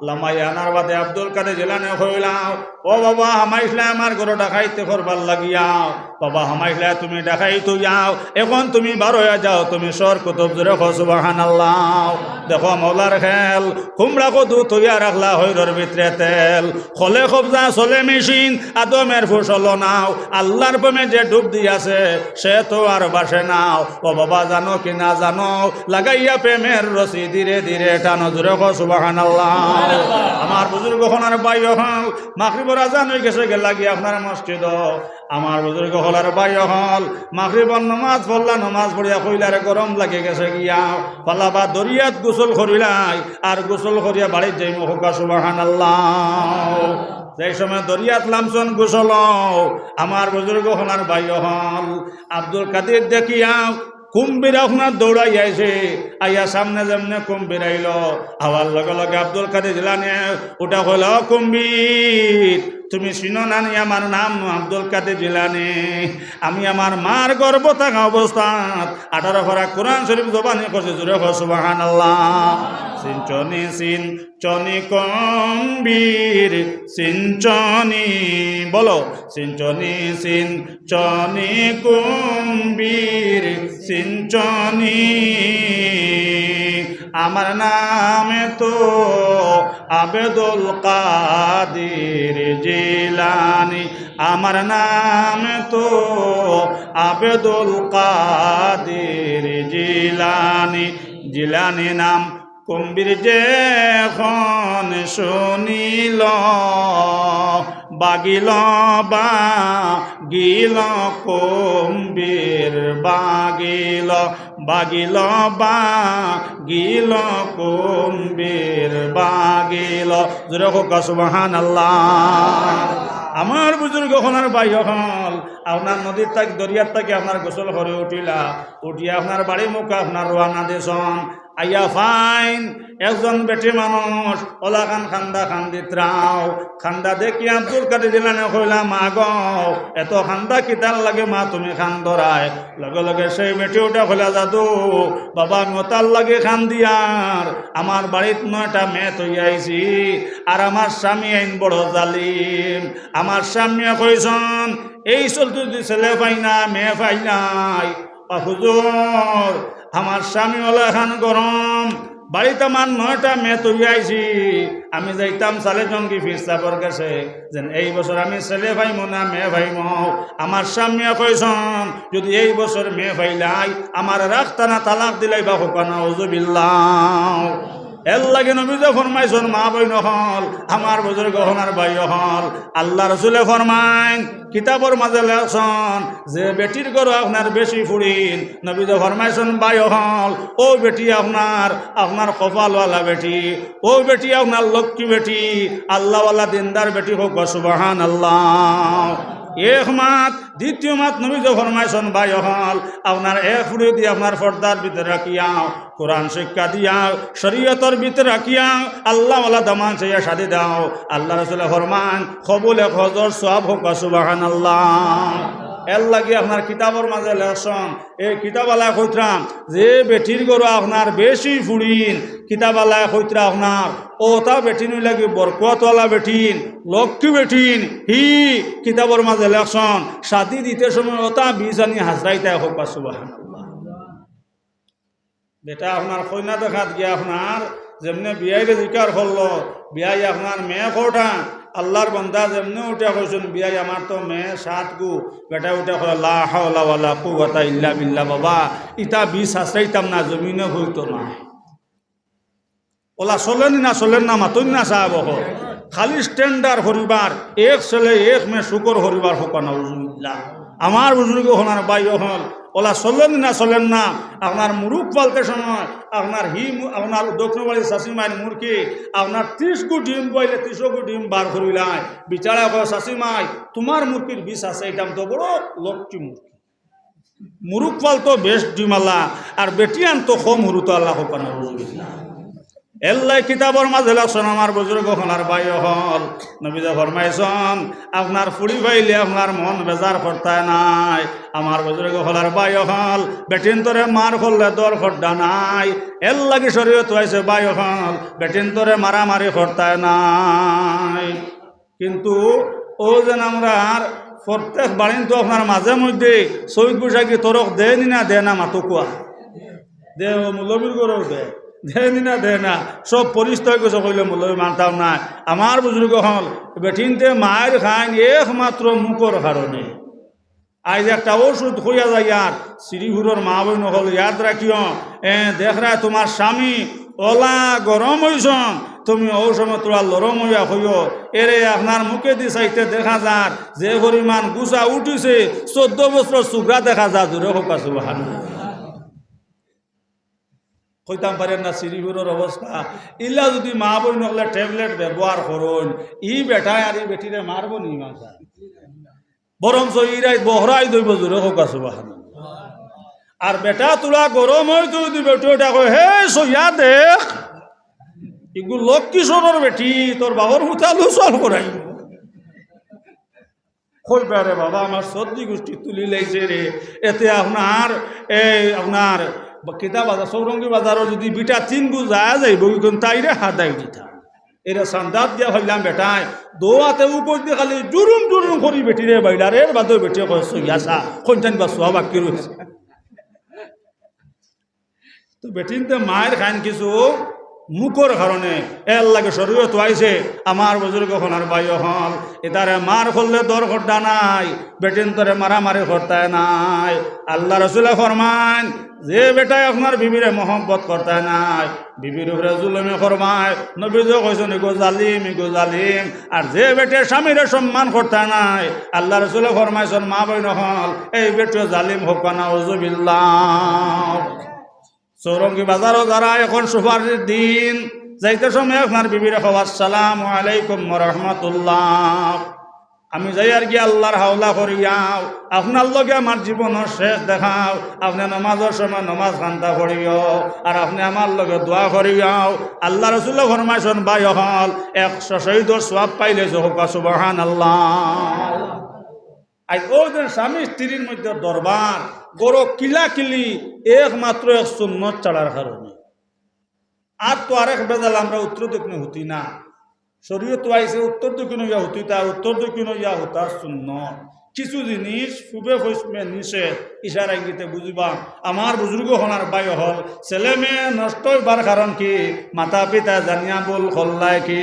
লামাইয়া আনার বাদে আব্দুল কাদের জিলানি হইলাম ও বাবা হামাইসলে আমার ঘরে দেখাইতে করবার লাগিয়াও বাবা হামাইসলে তুমি দেখাই তো যাও এখন তুমি বার হইয়া যাও তুমি সর কুতুব জোরে কও সুবহানাল্লাহ দেখো মৌলার খেল কুমড়া কদু তৈয়া রাখলা হইরর ভিতরে তেল খলে কবজা চলে মেশিন আদমের ফসল নাও আল্লাহর প্রেমে যে ডুব দিয়াছে সে তো আর বাসে নাও ও বাবা জানো কি না জানো লাগাইয়া প্রেমের রসি ধীরে ধীরে টানো জোরে কও সুবহানাল্লাহ আমার বুজুর্গ হনার বাই হল মাগরিবের আজান হয়ে গেছে লাগিয়ে আপনার মসজিদ আমার বুজুর্গ হলার বাই হল মাগরিবের নামাজ পড়লা নামাজ পড়িয়া কইলারে গরম লাগে গেছে গিয়া পালাবা দরিয়াত গোসল করিলাই আর গোসল করিয়া বাড়ির যাই হোক সুবহানাল্লাহ যেই সময় দরিয়াত লামছন গোসল আমার বুজুর্গ হলার বাই হল আব্দুল কাদের দেখিয়া কুম্ভীর আপনার দৌড়াই আইছে আইয়া সামনে যেমনে কুম্ভীর আইল আবার লগে লগে আব্দুল কাদের জিলানি ওটা হল কুম্ভীর তুমি চিনো না নি আমার নাম আব্দুল কাদের জিলানি আমি আমার মার গর্ভ থাকা অবস্থাত 18 পারা কোরআন শরীফ জবানি করছে জোরে কও সুবহানাল্লাহ সিঞ্চনি সিঞ্চনি কুম্ভীর সিঞ্চনি বলো সিঞ্চনি সিঞ্চনি কুম্ভীর সিঞ্চনি আমার নামে তো আবেদুল কাদের জিলানি আমার নামে তো আবেদুল কাদের জিলানি নাম কুম্ভীর যেখন শুনিল বাগিল কুম্ভীর বাগিল কুম্ভীর জোরে হোক সুবহানাল্লাহ আমার বুজুর্গ হনার বাই হল আপনার নদীর তাক দরিয়ার তাকে আপনার গোসল করে উঠিয়া আপনার বাড়ি মুখে আপনার রওনা দিয়েছেন আইয়া ফাইন একজন বেটি মানুষ ওলা খান্দা খান্দিত্রাও খান্দা দেখি আব্দুল কাদের জিলানি কইলা মা গো এত খান্দা কিতার লাগে মা তুমি খান ধরায় লগে লগে সেই বেটি ওটা কইলা জাদু বাবা মতার লাগে খান দিয়ার আমার বাড়িত 9টা মেয়ে তৈ আইছি আর আমার স্বামী আইন বড় জালিম আমার স্বামী কইছন এই চলতে যদি ছেলে পাই না মেয়ে পাই নাই হুজুর আমার স্বামী হলো এখন গরম বাড়িতে আমার 9টা মেয়ে তৈরি আইছি, আমি যাইতাম সালে জঙ্গি ফিরসাবর কাছে যেন এই বছর আমি ছেলে ভাইম না মেয়ে ভাইম। আমার স্বামী কইসন যদি এই বছর মেয়ে ভাইলাই আমার রাখতানা তালাক দিলাই বা হোকানা ওজুবিল্লাহ। এর লাগে নবীজে ফরমাইছেন মা বইন হল আমার বুজুর্গ হনার ভাই হল আল্লাহ রসুলে ফরমাইন কিতাবর মাঝে লেখছেন যে বেটির গরু আপনার বেশি ফুড়িন নবীজে ফরমাইছেন ভাই হল ও বেটি আপনার কপালওয়ালা বেটি, ও বেটি আপনার লক্ষ্মী বেটি, আল্লাহওয়ালা দিনদার বেটি হোক সুবহানাল্লাহ। এক মাত দ্বিতীয় মাত নবীজে ফরমাইছেন ভাই হল আপনার এক ফুড়ি দিয়ে আপনার পর্দার ভিতরে রাখিয়াও, কোরআন শিক্ষা দিয়াও, শরীয়তর ভিতরে রাখিয়াও, আল্লাহওয়ালা দামান চাইয়া শাদি দাও। আল্লাহ রাসূল ফরমান কবুল 1000 সওয়াব হোক সুবহানাল্লাহ। এর লাগে আপনার কিতাবর মাঝে লেখছেন এই কিতাবালায় কইতরাম যে বেটির গরু আপনার বেশি ফুড়িন, কিতাবালায় কইতরা আপনার ও তা বেটিন লাগে বরকতওয়ালা বেটিন, লক্ষ্মী বেটিন হি কিতাবর মাঝে লেখছেন শাদি দিতে সময় ওটা বীজ আনি হাজরাইতে হোক সুবহানাল্লাহ। বেটা আপনার কইনা দেখাত গিয়া আপনার যেমনে বিয়াইরে জিকার করলো বিয়াই আপনার মেয়ে কোটা আল্লাহর বান্দা যেমনে উঠে কইছেন বিয়াই আমার তো মেয়ে 7 গু, বেটা উঠে কয় লা হাওলা ওয়ালা কুওয়াতা ইল্লা বিল্লাহ। বাবা ইটা বীজ হাসরাইতাম না, জমিনে হইতো না। ওলা চলেন না মাতুন না সাহেব খালি স্ট্যান্ডার হরিবার এক ছেলে এক মেয়ে শুকর হরিবার হোক না। আমার বুজুর্গ হনার বাই হল ওলা চলেন না আপনার মুরুখ পালতে সময় আপনার আপনার দক্ষিণ বাড়ির শাশিমাইন মুরকি আপনার 30 গু ডিম পাইলে 30 গু ডিম বার করিলাই বিচারা কয় শাশিমাই তোমার মুরগির বিষ আছে, এটা তো বড় লক্ষ্মী মুরগি, মুরুখ পাল তো বেশ ডিমালা আর বেটিয়ান তো কম হুরুত আল্লাহ হোক না। এল্লাই কিতাবর মাঝে লেখছেন আমার বুজুর্গ হনার ভাই হল নবীজে ফরমাইছেন আপনার ফুড়ি পাইলে আপনার মন বেজার করতায় নাই। আমার বুজুর্গ হলার ভাই হল বেটিন তোরে মার করলে দর খড্ডা নাই। এর লাগে শরীয়ত হয়েছে ভাই হল বেটিন তোরে মারামারি করতায় নাই। কিন্তু ও যেন আমরা প্রত্যেক বাড়িন তো আপনার মাঝে মধ্যে শহীদ বৈশাখী তরক দেয়নি না দে না মাতুকুয়া দে মূলবীর গরু দে না সব পরিষ্কার কিছু কইলে মূল্য মানতাম না। আমার বুজুর্গ হল বেঠিনতে মায়ের খান একমাত্র মুখর কারণে। আজ একটা ওষুধ হইয়া যায় আর শ্রীহুরর মা বইন হল ইয়াদ রাখিও দেখরা তোমার স্বামী ওলা গরম হইছন তুমি ও সময় তোরা লরম হইয়া হইও এরে আপনার মুখে দি চাইতে দেখা যার যে পরিমাণ গুছা উঠিছে 14 বছর চুগরা দেখা যা দূরে হোক সুবহানাল্লাহ। কইতাম পারেন না শ্রীহুরের অবস্থা ইলা যদি মা বই নহলে ট্যাবলেট ব্যবহার করুন ই বেটায় আর ই বেটিরে মারব নি মাথা বরঞ্চ ইরাই বহরাই দইব জোরে হোক সুবহানাল্লাহ। আর বেটা তোলা গরম হইতো যদি বেটিটা কয় হে সইয়া দেখ ইগু লোক কিশোরের বেটি তোর বাবর হুতালু চল করাই কই পারে বাবা আমার সর্দি গোষ্ঠী তুলি লাইছে রে। এতে আপনার আপনার কিতা বাজার সৌরঙ্গী বাজারও যদি বিটা 3 গু যায় যাইব তাইরে হাদাই দিতা এরা সান্দাত দিয়া হইলাম বেটায় দোয়াতে উপর দিয়ে খালি জুরুম করি বেটিরে বাইলার এর বাদে বেটি কয় সইয়াসা কোনটান বা সোয়া বাকি রয়েছে। তো বেটিনতে মায়ের খান কিছু মুখর কারণে এর লাগে শরীয়ত আইছে আমার বুজুর্গ হনার ভাই হল এটারে মার করলে দর খড্ডা নাই, বেটিন তরে মারামারি করতায় নাই। আল্লাহ রসুলে ফরমান যে বেটায় আপনার বিবিরে মহব্বত করতায় নাই বিবির উপরে জুলুমি ফরমায় নবীজে কইছেন ইগো জালিম। আর যে বেটে স্বামীরে সম্মান করতায় নাই আল্লাহ রসুলে ফরমাইছেন মা বই নহল এই বেটে জালিম হোক না উযুবিল্লাহ। চৌরঙ্গী বাজারও যারা এখন সুপারির দিন যাইতে সময় আপনার বিবির হওয়া আসসালামু আলাইকুম ওয়া রাহমাতুল্লাহ আমি যাই আর কি আল্লাহর হাওলা করিয়াও আপনার লগে আমার জীবনের শেষ দেখাও। আপনি নমাজের সময় নমাজ খান্তা করিও আর আপনি আমার লগে দোয়া করিয়াও। আল্লাহ রাসূল ফরমাইছেন ভাই হল 100 শহীদর সওয়াব পাইলে হোক সুবহানাল্লাহ। আজ ওদের স্বামী স্ত্রীর মধ্যে দরবার বড় কিলাকিলি একমাত্র এক সুন্নত ছাড়ার কারণে। আর তো আরেক বেজাল আমরা উত্তর দক্ষিণে হতি না, শরীয়ত আইসে উত্তর দক্ষিণে ইয়া হতি তা উত্তর দক্ষিণে ইয়া হতার সুন্নত। কিছু জিনিস ফুবে ফসমে নিষে ইশারা ইঙ্গিতে বুঝবা। আমার বুজুর্গ হনার বাই হল ছেলে মেয়ে নষ্ট হইবার কারণ কি মাতা পিতা জানিয়া বল খল্লায় কি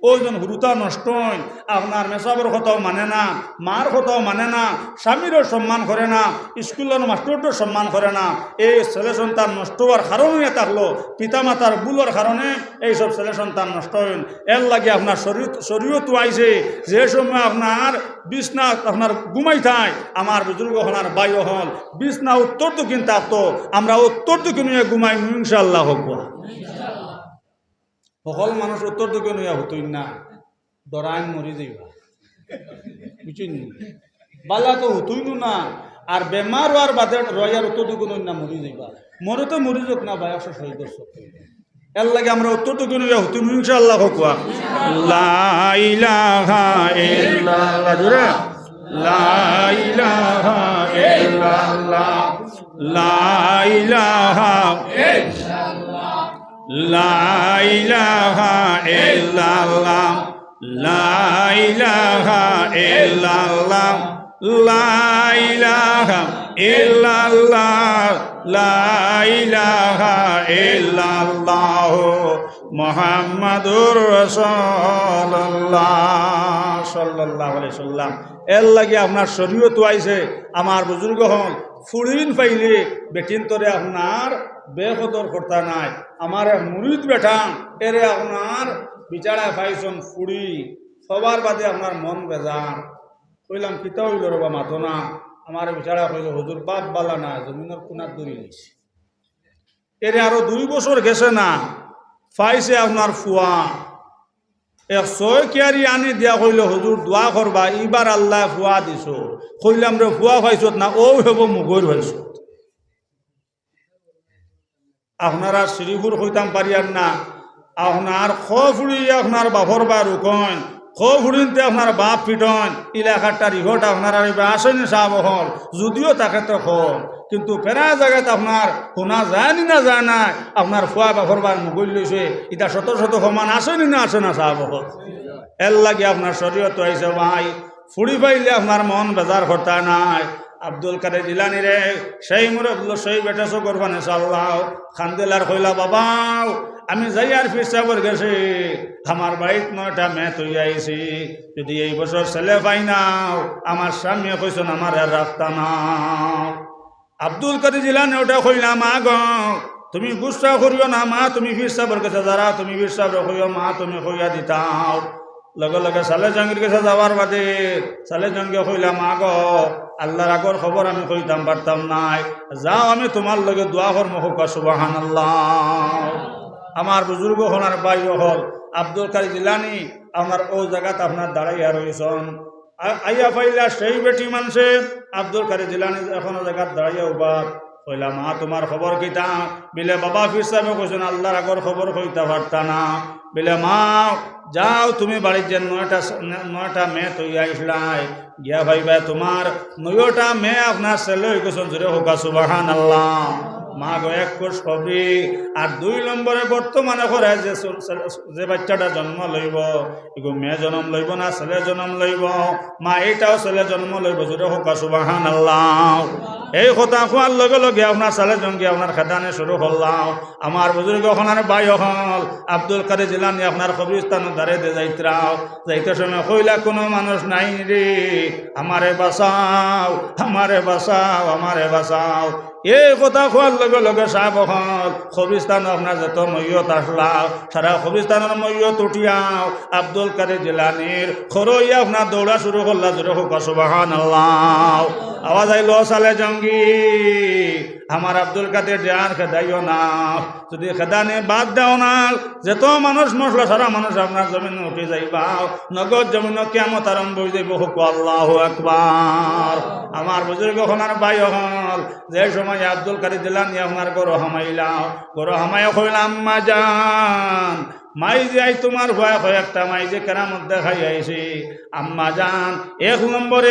ওইজন হুরুতা নষ্ট হয় আপনার মেসাবর কথাও মানে না, মার কথাও মানে না, স্বামীরও সম্মান করে না, স্কুলের মাস্টারও সম্মান করে না। এই ছেলে সন্তান নষ্ট হওয়ার কারণে থাকলো পিতা মাতার ভুলের কারণে এইসব ছেলে সন্তান নষ্ট হইন। এর লাগে আপনার শরীয়ত আইছে যে সময় আপনার বিছনা আপনার ঘুমাই থাই আমার বুজুর্গ হনার বায়ু হল বিছনা উত্তর দক্ষিণ থাকতো আমরা উত্তর দক্ষিণ হইয়া ঘুমাই ইনশাআল্লাহ হোক। সকল মানুষ উত্তর দক্ষিণ হইয়া হতই না, দরাইন মরি যাইবা বুঝছেন বালা তো হতই না। আর বেমার হওয়ার বাদে রয়ার উত্তর দক্ষিণ না মরি যাইবা, মরে তো মরি যাক না ভাই 106 এর লাগে আমরা উত্তর দক্ষিণ হইয়া হতই ইনশাআল্লাহ হোক। লা ইলাহা ইল্লাল্লাহ জোরে লা ইলাহা ইল্লাল্লাহ লা ইলাহা ইল্লাল্লাহ লা ইলাহা ইল্লাল্লাহ লা ইলাহা ইল্লাল্লাহ লা ইলাহা ইল্লাল্লাহ লা ইলাহা ইল্লাল্লাহ মুহাম্মাদুর রাসূলুল্লাহ সাল্লাল্লাহু আলাইহি সাল্লাম। এর লাগে আপনার শরীয়ত আইছে আমার বুজুর্গ হল ফুড়িন পাইলে বেটিন তরে আপনার বেকদর করতে নাই। আমার মুরিদ বেটা এরে আপনার বিচারা পাইছন ফুড়ি সবার বাদে আপনার মন বেজার কইলাম কিতা হইল রবা মাতো না। আমার বিচারা কইল হুজুর বাপ বালা না জমিনের কোনার দড়ি নিছে। এরে আরো 2 বছর গেছে না পাইছে আপনার ফুয়া 100 কেয়ারি আনি দিয়া কইল হুজুর দোয়া করবা এইবার আল্লাহ ফুয়া দিছ। কইলাম রে ফুয়া পাইছত না ও হব মুগর পাইছ। আপনারা শ্রীপুর হইতাম পারিয়ার না আপনার ফুড়ি আপনার বাপর বা রুকন ফুড়িনতে আপনার বাপ পিটন এলাকাটা রিহট আপনার আসেনি সাহ হল যদিও তাকে তো হল কিন্তু ফেরা জায়গাতে আপনার শোনা যায় না যায় না আপনার ফুয়া বাপর বার মুগল লইছে এটা শত শত সমান আসেনি না আসে না সাহ হল। এর লাগে আপনার শরীয়ত আইছে ভাই ফুড়ি পাইলে আপনার মন বেজার করতে নাই। আব্দুল কাদের জিলানি রে সেই মুরব্বী সেই বেটা চকর পানে চাল্লাও খান্দেলার কইলা বাবাও আমি যাই আর ফিরসাবর গেছি আমার বাড়িত 9টা মেয়ে তৈরি আইছি যদি এই বছর ছেলে পাই নাও আমার স্বামী কইছেন আমার আর রাস্তা নাও। আব্দুল কাদের জিলানি ওটা কইলা মা গ তুমি গুসা করিও না মা তুমি ফিরসাবর গেছে যারা তুমি ফিরসাবর কইও মা তুমি কইয়া দিতাও। লগে লগে সালে জঙ্গির কাছে যাওয়ার বাদে সালে জঙ্গি কইলা মা গ আল্লাহর আগর খবর আমি কইতাম পারতাম নাই যাও আমি তোমার লগে দোয়া করবো হোক সুবহানাল্লাহ। আমার বুজুর্গ হনার বাইর হল আব্দুল কাদের জিলানি আমার ও জায়গাতে আপনার দাঁড়াইয়া রয়েছেন আইয়া পাইলা সেই বেটি মানুষে আব্দুল কাদের জিলানি এখনো জায়গাত দাঁড়াইয়া উবার কইলা মা তোমার খবর কিতা বিলে বাবা ফির সাহেব কইছেন আল্লাহর আগর খবর কইতা পারতা না বিলে মা যাও তুমি বাড়ির যে 9টা মেয়ে তৈরি আইসলাই গিয়া ভাইবা তোমার 9টা মেয়ে আপনার ছেলে হয়ে গেছেন জোরে হোক সুবহানাল্লাহ। মা গো 1 কোষ কবি আর 2 নম্বরে বর্তমানে করে যে বাচ্চাটা জন্ম লইব এগো মেয়ে জন্ম লইব না ছেলে জন্ম লইব মা এইটাও ছেলে জন্ম লইব জোরে হোক সুবহানাল্লাহ। এই কথা কোয়ার লগে লগে আপনার ছেলে জঙ্গি আপনার খেদানে শুরু করলাম। আমার বুজুর্গ ওখানে বাই হল আব্দুল কাদের জিলানি আপনার কবরস্থান ধারে দে যাইতে সময় কইলা কোনো মানুষ নাই রে আমারে বাঁচাও আমারে বাঁচাও আমারে বাঁচাও। এই কথা খোয়ার লগে লগে সাহেব হল কবরস্থান আপনার যত মৈয়ত আসলাও সারা কবরস্থানের মৈয়ত উঠিয়াও আব্দুল কাদের জিলানির খরইয়া আপনার দৌড়া শুরু করলা জোরে হোক সুবহানাল্লাহ। আওয়াজ আইল সালে জঙ্গি আমার আব্দুল কাদের জান খেদাইও না যদি খেদানে বাদ দাও না যেত মানুষ মশলা সারা মানুষ আপনার জমিনে উঠে যাইবা নগদ জমিন কিয়ামত আরম্ভ হয়ে যাইব হোক আল্লাহু আকবার। আমার বুজুর্গ হনার ভাই হল যে সময় আব্দুল কাদের জিলানি আপনার গরো হামাইলাও গরো হামাইয়া কইলাম আম্মা জান মাই যে আই তোমার ভয় কয়েকটা মাই যে কেরামত দেখাই আইছি আম্মা জান 1 নম্বরে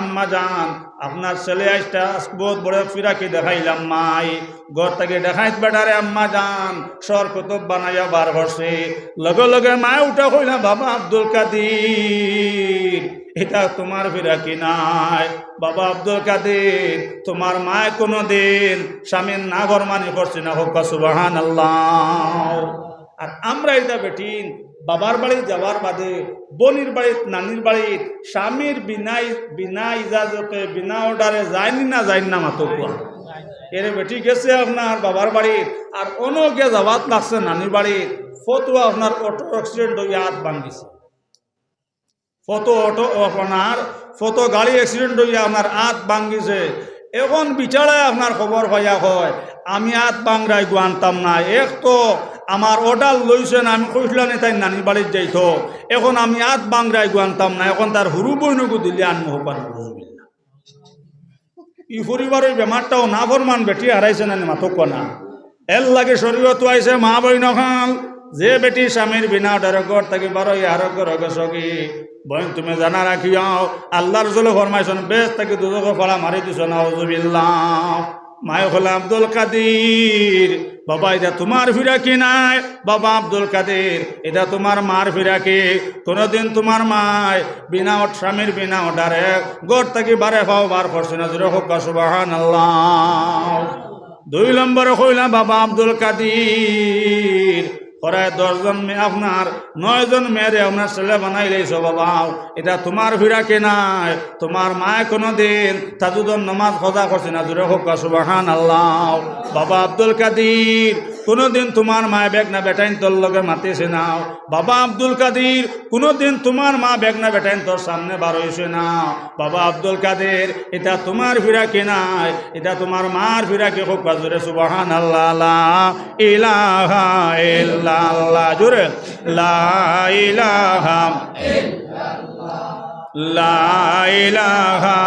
আম্মা জান আপনার ছেলে আইসটা বহুত বড় ফিরাকি দেখাইলাম মাই ঘর থেকে দেখাইত বেটারে আম্মা জান সর কুতুব বানাইয়া বার করছে লগে লগে মায় উঠা কইলা বাবা আব্দুল কাদের এটা তোমার ফিরাকি নাই। বাবা আব্দুল কাদের তোমার মায় কোনো দিন স্বামীর নাফরমানি করছে না, হোক সুবহানাল্লাহ। আর আমরা এটা বেঠিন বাবার বাড়ি যাওয়ার বাদে বোনির বাড়ি নানির বাড়ি স্বামীর বিনা ইজাজতে বিনা অর্ডারে যায়নি না যায়নি না মাতো কোয়া এরে বেটি গেছে আপনার বাবার বাড়ির আর অনকে যাওয়াত লাগছে নানির বাড়ির, ফতুয়া আপনার অটো অ্যাক্সিডেন্ট হয়ে হাত ভাঙিছে, ফটো গাড়ি অ্যাক্সিডেন্ট হইয়া আপনার হাত ভাঙ্গিছে। এখন বিচারায় আপনার খবর পাইয়া হয় আমি হাত ভাঙরাই আনতাম না, এক তো আমার অর্ডার লইছেন আমি কইছিলাম তাই নানি বাড়ির যাইতো, এখন আমি হাত ভাঙরাই আনতাম না, এখন তার হুরু বইনকু দিলে আনমো পারি। ই পরিবারের বেমারটাও না ফরমান বেটি হারাইছে না মাতক না এর লাগে শরীয়ত আইছে মা বইন খাল যে বেটি স্বামীর বিনা ডরগর থাকি বারো আরোগ্য রোগ সগি বইন তুমি জানা রাখিও আল্লাহর জলে ফরমাইছেন বেশ থাকি দুজক ফলা মারি দিছ নাউজুবিল্লাহ। মায় হলো আব্দুল কাদের, বাবা এটা তোমার ফিরাকি নাই, বাবা আব্দুল কাদের এটা তোমার মার ফিরাকি। কোনোদিন তোমার মায় বিনা স্বামীর বিনা অর্ডারে গড় থাকি বারে পাও বার করছে না, জোরে হোক সুবহানাল্লাহ। 2 নম্বরে কইলাম বাবা আব্দুল কাদের প্রায় 10 জন মেয়ে আপনার 9 জন মেয়েরে আপনার ছেলে বানাই লেছ বাবা, এটা তোমার ফিরাকি নাই। তোমার মায় কোনোদিন তাজুদন নামাজ খোঁজা করছে না, জোরে হোক সুবহানাল্লাহ। বাবা আব্দুল কাদের কোনোদিন তোমার মায় বেগনা বেটাইন তোর লগে মাতিছে না, বাবা আব্দুল কাদের কোনোদিন তোমার মা বেগনা বেটাইন তোর সামনে বার হয়েছে না, বাবা আব্দুল কাদের এটা তোমার ফিরাকি নাই, এটা তোমার মার ফিরাকি। হোক জোরে সুবহানাল্লাহ। লা ইলাহা ইল্লাল্লাহ, জোরে লা ইলাহা ইল্লাল্লাহ, লা ইলাহা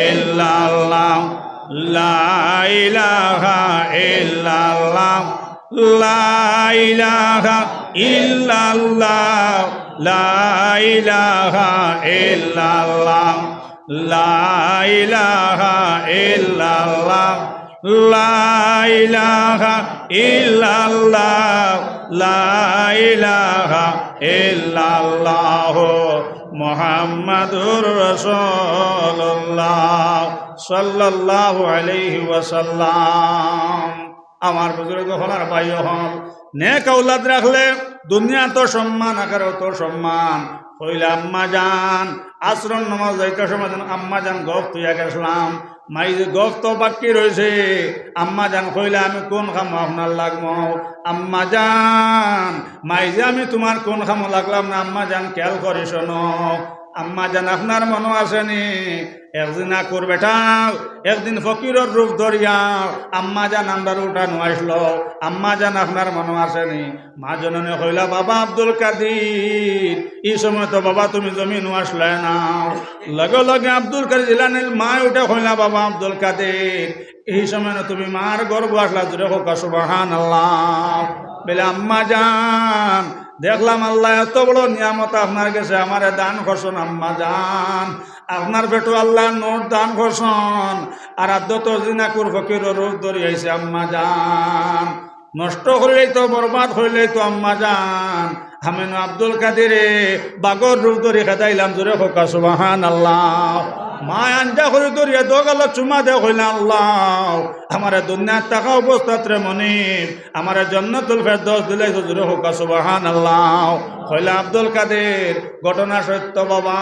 ইল্লাল্লাহ, লা ইলাহা ইল্লাল্লাহ, লা ইলাহা ইল্লাল্লাহ, লা ইলাহা ইল্লাল্লাহ, লা ইলাহা ইল্লাল্লাহ, লা ইলাহা ইল্লাল্লাহ, লা ইলাহা ইল্লাল্লাহ মুহাম্মাদুর রাসূলুল্লাহ সাল্লাল্লাহু আলাইহি ওয়াসাল্লাম। আমার বুজুর্গ হলার ভাই হল নেক আওলাদ রাখলে দুনিয়া তো সম্মান আকারে তো সম্মান হইলে আম্মা জান আশ্রম নামাজ যাইতে সময় আম্মা জান গফ তুইয়া গেছিলাম, মাই যে গফ তো বাকি রয়েছে, আম্মা জান কইলে আমি কোন খাম আপনার লাগবো, আম্মা জান মাই যে আমি তোমার কোন খাম লাগলাম না, আম্মা জান খেয়াল করে শোনো, আম্মা জান আপনার মনে আসেনি একদিন আকুর বেটা একদিন ফকিরের রূপ ধরিয়া আম্মা জান আমরা উঠানো আসলো, আম্মা জান আপনার মনে আসেনি, মা জননী কইলা বাবা আব্দুল কাদের এই সময় তো বাবা তুমি জমিন আসলে না, লগে লগে আব্দুল কাদের জিলানির মা উঠে কইলা বাবা আব্দুল কাদের এই সময় না তুমি মার গর্ব আসলা, জোরে হোক সুবহানাল্লাহ। বলে আম্মা জান দেখলাম আল্লাহ এত বড় নিয়ামত আপনার কাছে আমারে দান করছেন, আম্মা জান আপনার বেটো আল্লাহ নোট দান করছেন আর আদ্যত জিনাকুর ফকির রোজ ধরিয়াছে, আম্মা জান নষ্ট হইলেই তো বরবাদ হইলেই তো আম্মা জান আমি আব্দুল কাদেরে বাগর রূপ ধরে খেদাইলাম, জোরে হোক সুবহানাল্লাহ। মা আঞ্জা করে ধরিয়া দোগাল চুমা দে হইলা আল্লাহ আমার দুনিয়ার টাকা অবস্থাতে মনে আমার জান্নাতুল ফেরদৌস দিলে, জোরে হোক সুবহানাল্লাহ। হইলা আব্দুল কাদের ঘটনা সত্য বাবা,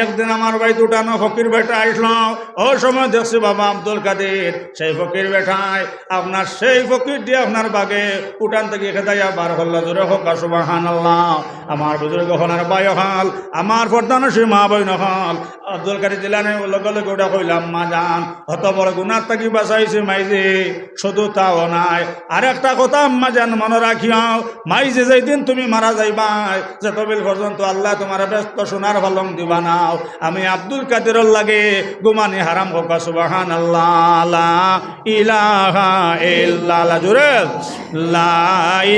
একদিন আমার বাড়ি উঠানো ফকির বেটা আসলো, ওই সময় দেখছি বাবা আব্দুল কাদের সেই ফকির বেটায় আপনার সেই ফকির দিয়ে আপনার বাগে উঠান থেকে খেদাইয়া বার হল, জোরে হোক সুবহানাল্লাহ। আমার বুজুর্গ হলার বাই হল আমার প্রধান মা বইন হল আব্দুল কাদের জিলানি লগে লগে ওটা কইলাম মা জান হত বড় গুনার থাকি বাঁচাইছে মাইজে, শুধু তাও নাই আর একটা কথা আম্মা জান মনে রাখিও, মাইজে যেই দিন তুমি মারা যাইবাই যে তবিল পর্যন্ত আল্লাহ তোমার ব্যস্ত সোনার ফলং দিবা নাও, আমি আব্দুল কাদেরের লাগে গুমানি হারাম হোক সুবহানাল্লাহ। লা ইলাহা ইল্লাল্লাহ, জোরে লা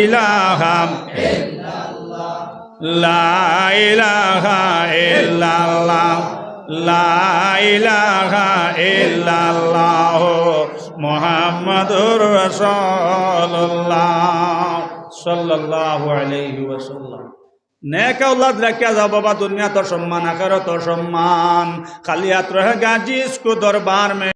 ইলাহা ইল্লাল্লাহ, লা ইলাহা ইল্লাল্লাহ, লা ইলাহা ইল্লাল্লাহ মুহাম্মাদুর রাসূলুল্লাহ সাল্লাল্লাহু আলাইহি ওয়াসাল্লাম। नेक औलाद रखा जाओ बाबा दुनिया तो सम्मान आखिरत तो सम्मान खाली हाथ रहेगा जिसको दरबार में